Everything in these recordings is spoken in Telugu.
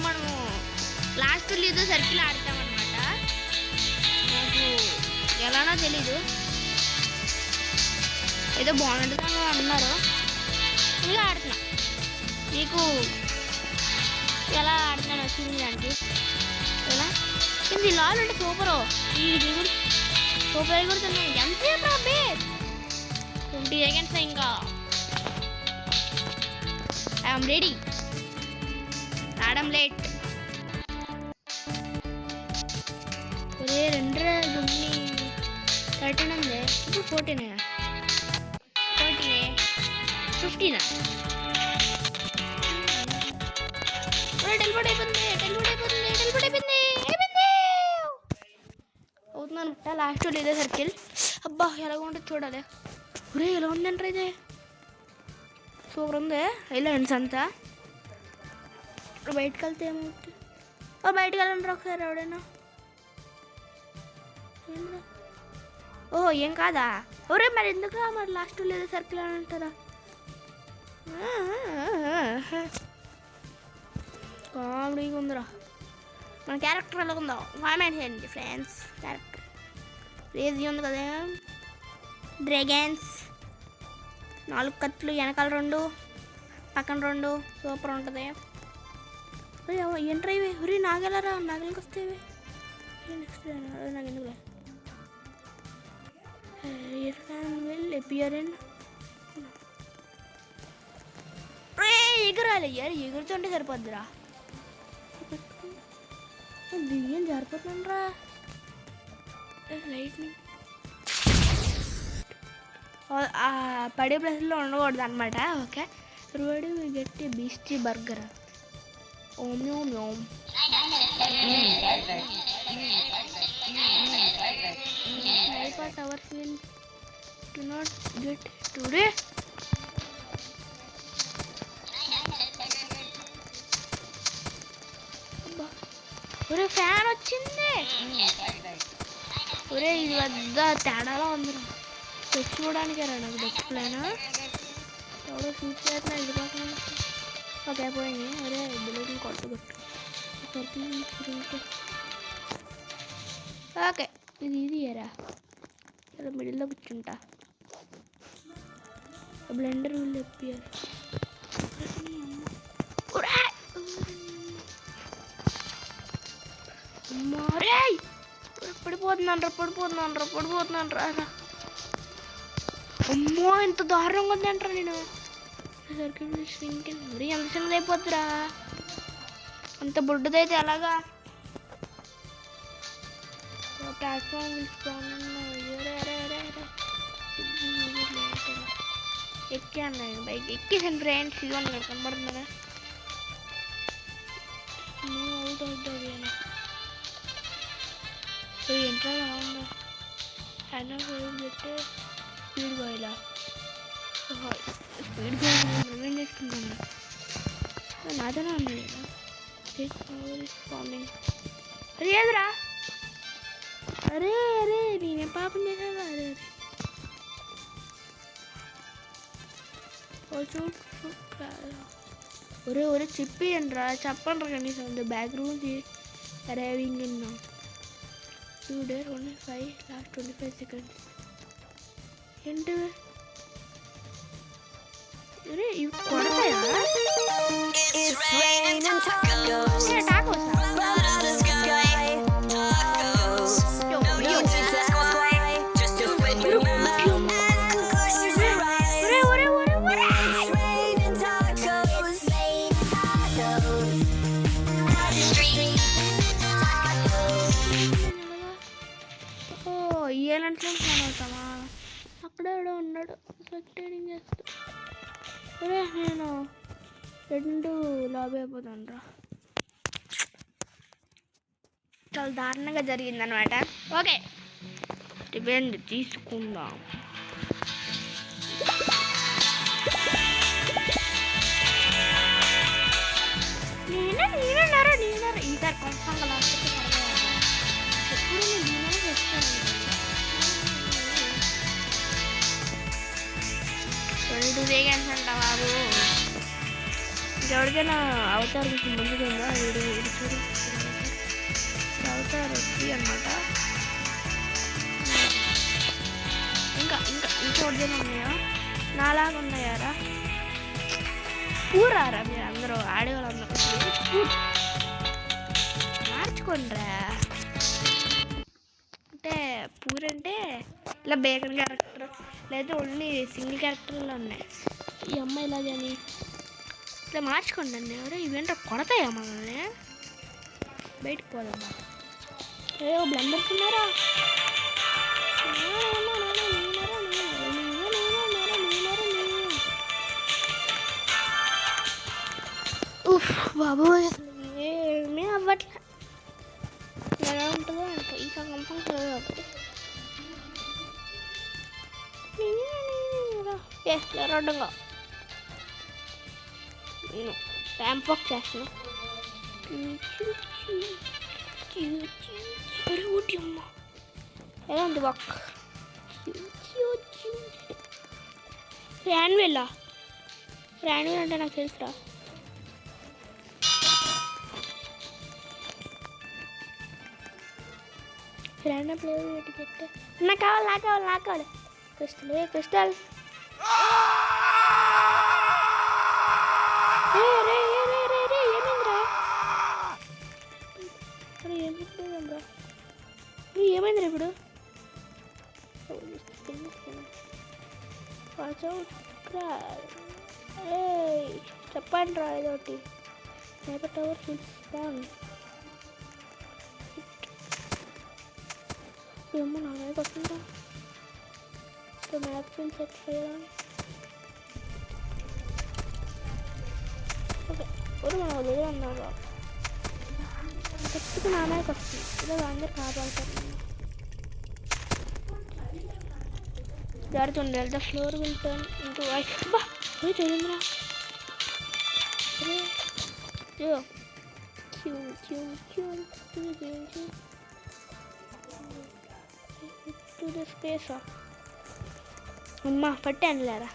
మనము లాస్ట్ లేదు సర్కిల్ ఆడతామన్నమాట. నాకు ఎలానో తెలీదు, ఏదో బాగుంటుంది అన్నారు, ఇంకా ఆడుతున్నా. మీకు ఎలా ఆడుతున్నాను చూడడానికి ఎలా ఇది లాల్ అంటే సూపరు. ఇది కూడా సూపర్ ఎగురుతున్నాయి. ఎంతసేపు అబ్బే 20 సెకండ్స్ ఇంకా. I'm ready. రావడం లేట్. ఒరే 2 13 ఉంది, ఇప్పుడు 14 15 టెలిపోర్ట్ అయిపోయింది అవుతుందనమాట. లాస్ట్ లేదా సర్కిల్. అబ్బా ఎలాగ ఉంటుంది చూడాలి. ఒరే ఎలా ఉందంటారా ఇది, సూపర్ ఉంది. వెళ్ళండి అంతా బయటకు వెళ్తే ఏమవుతుంది? బయటకు వెళ్ళండి ఒకసారి ఎవడైనా. ఓహో ఏం కాదా? ఒరే మరి ఎందుకు మరి లాస్ట్ లేదా సర్కిల్ అని అంటారా? కామెడీగా ఉందిరా. మన క్యారెక్టర్ ఎలా ఉందో కామెంట్ చేయండి ఫ్రెండ్స్. క్యారెక్టర్ రేజీ ఉంది కదా, డ్రాగన్స్ 4 కత్తులు, వెనకాల 2 పక్కన 2, సూపర్ ఉంటుంది. ఏంట్రా ఇవి? ఒరే నాగెలరా, నాగలికి వస్తేవి నెక్స్ట్ నాకు ఎందుకులే. ఎగరాలి, ఎగురుతుంటే సరిపోద్దిరా. బియ్యం సరిపోతుందిరా. లైట్నింగ్ పడే ప్లేస్లో ఉండకూడదు అనమాట. ఓకే రోడ్ గట్టి బీస్టీ బర్గర్. ఓం ఓం ఓం. Towers will do not get today. ఒరే ఫ్యాన్ వచ్చింది. ఒరే ఇది పెద్ద తేడాలో ఉంది. తెచ్చుకోవడానికి రా నాకు తెచ్చుకోలేనా, ఎవడో చూసేట్లా ఇది పక్కన. ఓకే పోయింది. ఒరే బిల్డింగ్ కొట్టు. ఓకే ఇది ఎరా ఇలా మిడిల్లో కూర్చుంటా. బ్లెండర్ వీళ్ళు ఎప్పారు. పడిపోతున్నాను రా. అమ్మో ఎంత దారుణంగా ఉందంటారా. నేను మరి ఎంత చిన్నది అయిపోద్దిరా, అంత బుడ్డదైతే ఎలాగా. ప్లాట్ఫామ్ ఎక్కాను నేను, బైక్ ఎక్కేసాను ఫ్రెండ్స్. ఇదిగోండి ఇక్కడ కనబడుతుందా, అవుట్ అవుతుంది అని. ఏంట్రా ఎలా ఉందా హ్యాండ్ పెట్టి స్పీడ్ బాయిలా. స్పీడ్ బాయ్ చేసుకుంటున్నా నాదనే ఉంది ఫార్మింగ్. అరే ఏదిరా, అరే నేనే పాపం చేశాను. అరే ఒరే చెప్పండి కనీసం బ్యాక్ రూమ్ అరైవింగ్ ఇన్నా. 2 days only 5 last 25 seconds. ఏంటివి అరే ఇవి కొడతాయా? అక్కడే ఉన్నాడు ట్రైనింగ్ చేస్తా. అరే నేను 2 లాబీ అయిపోతాను రా. చాలా దారుణంగా జరిగిందనమాట. ఓకే రివెంజ్ తీసుకుందాం. నేనన్నారా ఈసారి కన్ఫామ్గా లాస్ట్ ఎప్పుడు నేను చేస్తాను. 22 seconds అంట బాబు. ఎవరికైనా అవతార్ కొంచెం మంచిగా ఉందా వీడియో ఇది చూడు అవతార్ వచ్చి అనమాట. ఇంకా ఇంకా ఇంకోటిదైనా ఉన్నాయా నాలాగా ఉన్నాయారా పూరారా మీరు అందరూ ఆడేవాళ్ళందరూ మార్చుకోండిరా. అంటే పూరంటే ఇలా బేకన్ క్యారెక్టర్ లేదా ఓన్లీ సింగిల్ క్యారెక్టర్లో ఉన్నాయి. ఈ అమ్మాయి ఇలాగే అని ఇట్లా మార్చుకోండి అండి. ఎవరో ఇవేంటో కొడతాయా మనల్ని? బయటకు పోదమ్మా. ఏవో బ్లండర్స్ ఉన్నారా? బాబోయ్ ఏమీ అవ్వట్లే. ఎలా ఉంటుందో అంటే ఇంకా కంపం తెలియదు. రెండుగా నేను ర్యాంప్ వాక్ చేస్తాను. ఒకటి అమ్మ ఎలా ఉంది వాక్? ర్యాన్వెల్ అంటే నాకు తెలుసురా. ర్యాండమ్ ప్లేయర్ పెట్టే నాకు కావాలి క్రిస్టల్ ఏమైందిరా ఇప్పుడు? చెప్పండి రా ఏదోటి. స్నైపర్ టవర్ స్పాన్ ఏమో నా వైపు వస్తుందా? మ్యాప్ సెట్ చేయాలి. ఓకే ఒక మనం వదిలే ఉన్నాగా గట్టిగా నా వైపు వస్తుంది. ఇలా అందరు కాపాడుతారు. జరుగుతుంది వెళ్తా ఫ్లోర్ వెళ్తాను ఇంటూ బా తెలియదురా. స్పేసా అమ్మా పట్టాను లేరా.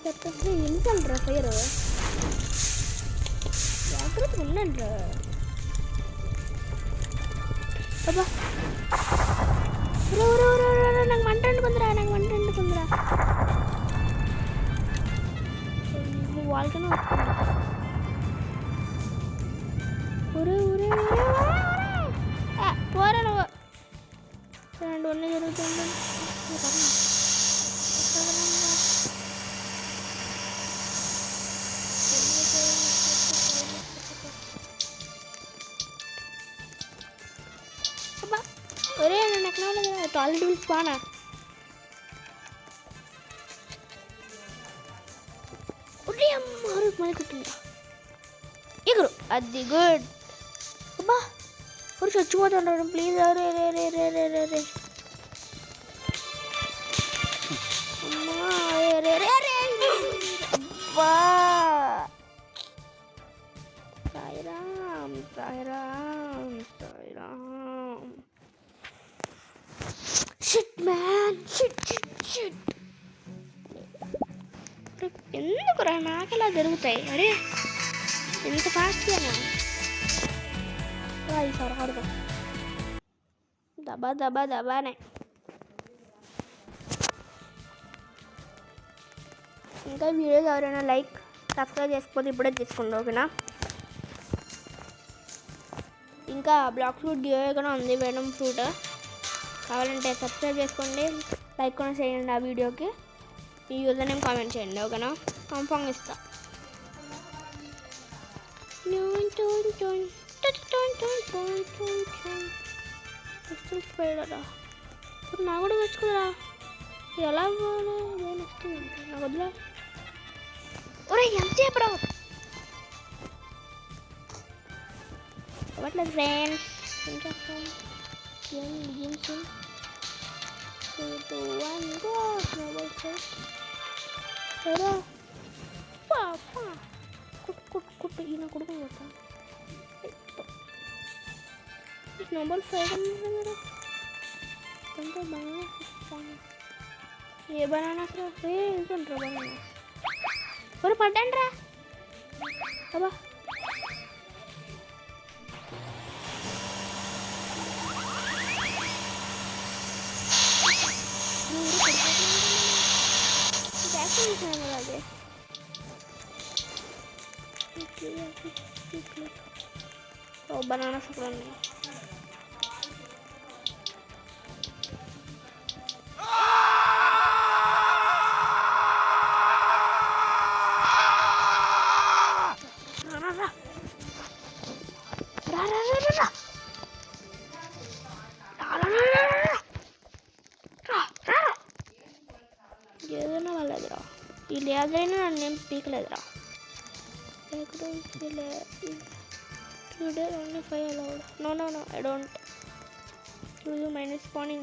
చెప్పేసి ఎందుకంటారా ఫైర్ జాగ్రత్తగా ఉండండి రా. అబ్బా నాకు మంట అంటుకుందిరా వాళ్ళకనే వస్తుంది. పోరా నువ్వు అన్నీ జరుగుతుంది. ఒరే నన్ను ఎక్కడ ఉండదు టాయిలెట్ బిల్స్ బానా ఒరే అమ్మారు మళ్ళీ కుట్టిందా ఎగురు అది గుడ్. అబ్బా ఒరు చచ్చిపోతుంటాడు ప్లీజ్. అరే రే రే రే రే రే రే అమ్మా రే రే రే అబ్బా Sairam Sairam Sairam. Shit man shit ఎందుకురా నాకెలా జరుగుతాయి? అరే ఎంత ఫాస్ట్గానా ఈసారి ఆడదాం. దబానే ఇంకా వీడియోస్ ఎవరైనా లైక్ సబ్స్క్రైబ్ చేసుకోతే ఇప్పుడే తీసుకోండి ఓకేనా. ఇంకా బ్లాక్ ఫ్రూట్ గివ్ అవే కూడా ఉంది. వెనమ్ ఫ్రూట్ కావాలంటే సబ్స్క్రైబ్ చేసుకోండి, లైక్ కూడా చేయండి. ఆ వీడియోకి మీ యూజర్ నేమ్ కామెంట్ చేయండి ఓకేనా. కన్ఫర్మ్ ఇస్తా. ఇప్పుడు నా కూడా తెచ్చుకురా. ఎలా నెక్స్ట్ నాకు వద్దులే. ఒరే ఎంతసేపు రా అవ్వట్లేదు ఫ్రెండ్స్. ఏం చేస్తాం గేమ్స్ కుట్టు ఈయన కొడుకు పోతా స్నోబాల్ 5 మీరు కొంచెం బనానా ఏ బనానా ఇంకొంటారు బనానా ఒరే పడ్డాను రా అబ్బా అదే బనానాస్ కూడా ఉన్నాయి ఏదైనా వాళ్ళదిరా వీళ్ళు ఏదైనా నన్ను ఏం పీకలేదురా today only 5 allowed. No, I don't. Do you mind spawning?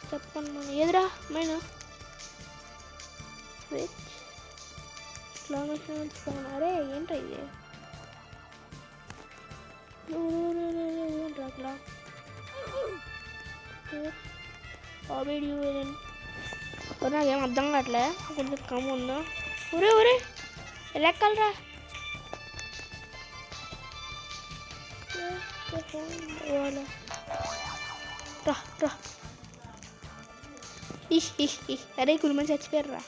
చెప్పండి మన ఎదురా మైన వెయిట్ స్లో మోషన్ స్పాన్ అరే ఏంట్రా ఇది ఏంట్రా అట్లా వీడియో నాకేం అర్థం కావట్లే కొంచెం కమ్ ఉందా ఒరే ఎలెక్కలరా రా అరే కుటుంబం చచ్చిపోయారురా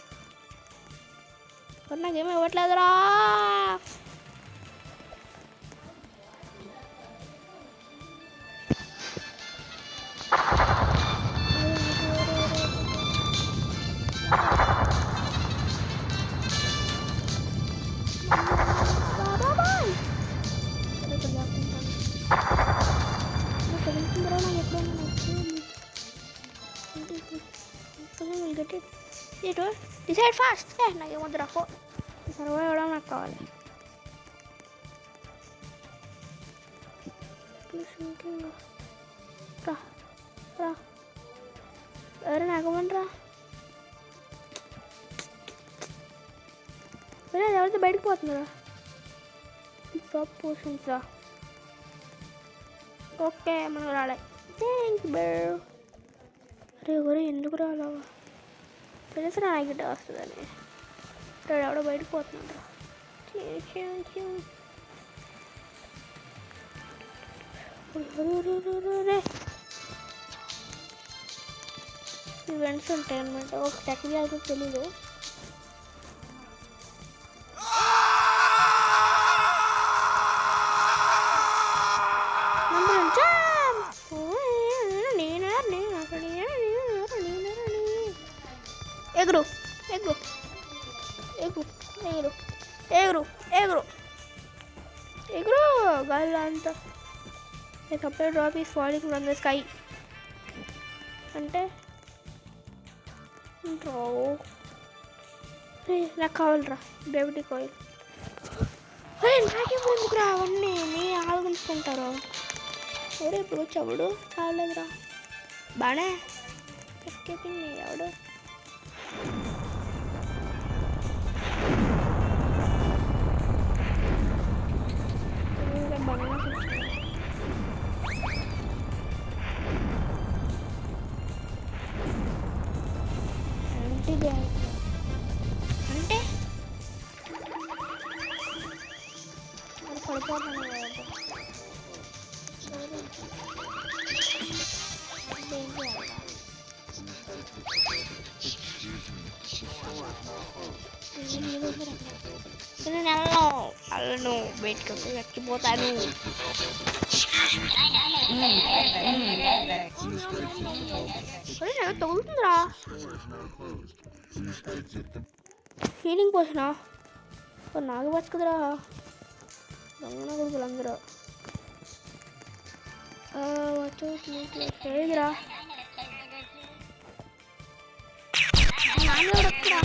నాకేమో ఇవ్వట్లేదురా డిసైడ్ ఫాస్ట్ నాకేమొద్దు రాకో సర్వర్ ఇవ్వడం నాకు కావాలి రా ఎవరు నాకమంటరా ఎవరితో బయటకు పోతున్నారా టాప్ పోర్షన్స్ రా ఓకే మనం రాలే థ్యాంక్ యూ అరే ఎవరు ఎందుకు రాలా తెలుసు నాకు గిట్ట వస్తుందని ఎవడో బయటకు పోతున్నాడు ఈవెంట్స్ ఉంటాయి అన్నమాట ఒక టెక్నికల్ తెలీదు ఎగురు ఎగురు ఎగురు ఎగురు ఎగురు ఎగురు ఎగురు గాలి అంతా supply drop is falling from the sky అంటే నాకు కావాలరా బేబీ కాయిల్ నాకేమో ఎందుకురా అవన్నీ మీ ఆలోచించుకుంటారు ఎవరు ఇప్పుడు వచ్చాడు చావలేదురా బాగానే ఎస్కేపింగ్ ఎవడు అంటే పడిపోతాను అల్లను బయటకు వెక్కిపోతాను తగులుతుందిరా హీలింగ్ పోషనా నాకు బతుకుదురా దొంగన కొడుకులు అందరూ ఏదిరా నాన్న వస్తురా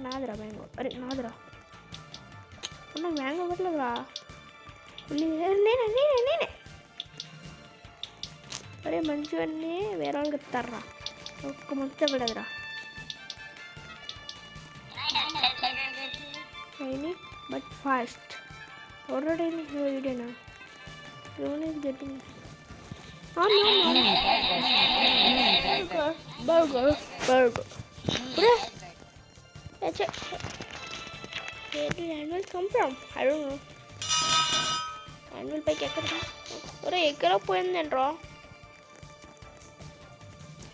నాదిరా మ్యాంగో అరే నాదిరా నాకు వ్యాంగ్ అవ్వట్లేదురా. నేనే అరే మంచివన్నీ వేరే వాళ్ళకి ఇస్తారా, ఒక్క మంచి ఇవ్వలేదురా. అయినా బట్ ఫాస్ట్ ఆల్రెడీ వీడియోనా ఎవరు getting burger Where did animal come from? I don't know. Animal పైకి ఎక్కడ పోయిందంట్రా.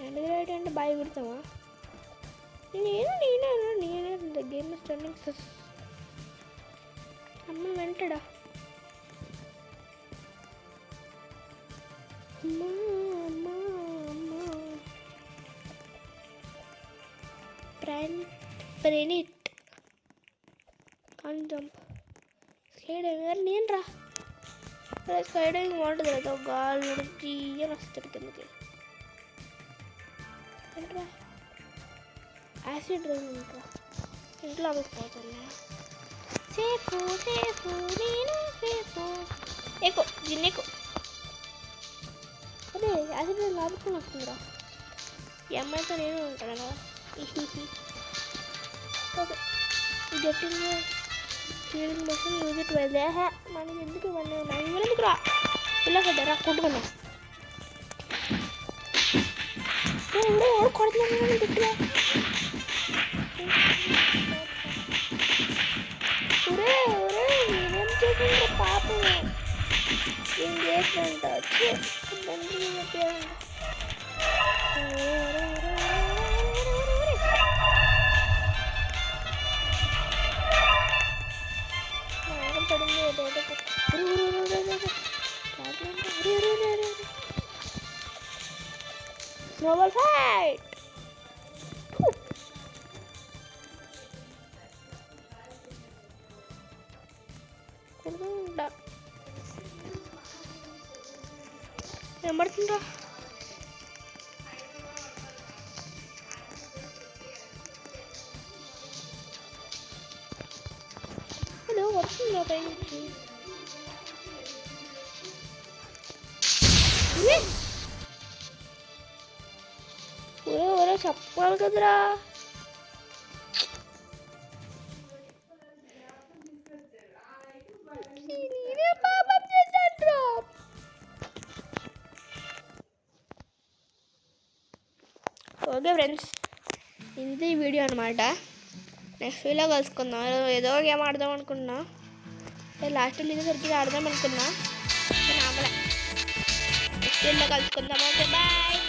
ఎందుకు అంటే బాయ్ కొడతావా? నేనే గేమ్ స్టార్టింగ్ అమ్మ వెంటడా. అమ్మా ప్రణిట్ కాన్ జంప్ స్కై డైవింగ్. నేను రా స్కై డైవింగ్ బాగుంటుంది కదా, గాలి తీయని వస్తుంది కిందకి. ఏంట్రా యాసిడ్ డ్రైవింగ్ రా, ఇంట్లో అవ్వకపోతున్నా. సేఫు నేను సేఫు ఎక్కు దీన్ని ఎక్కు. అదే యాసిడ్ డ్రైవింగ్ లాభం వస్తుందిరా. ఈ అమ్మాయితో నేను ఉంటాను కదా. Okay getting feeling bus use it well. మనకి ఎందుకు ఇవన్నీ ఉన్నాయి, ఇవన్నీ ఎందుకు రా ఇలా కదరా కొట్టుకున్నా. ఎవరు కొడుతున్నాను గట్టిగా. నేనేం చేసిండ్రా పాపమే, ఏం చేసినంట వచ్చి snowball fight. ఏం పడుతుందా? హలో వస్తుందా పైకి? చెప్పాలి కదరా. ఓకే ఫ్రెండ్స్, ఇంత ఈ వీడియో అనమాట. నెక్స్ట్ వీడియో కలుసుకుందాం. ఏదో గేమ్ ఆడదాం అనుకున్నా, లాస్ట్ వీడియో సరికి ఆడదాం అనుకున్నా. నెక్స్ట్ వీడియో కలుసుకుందాం. Okay bye.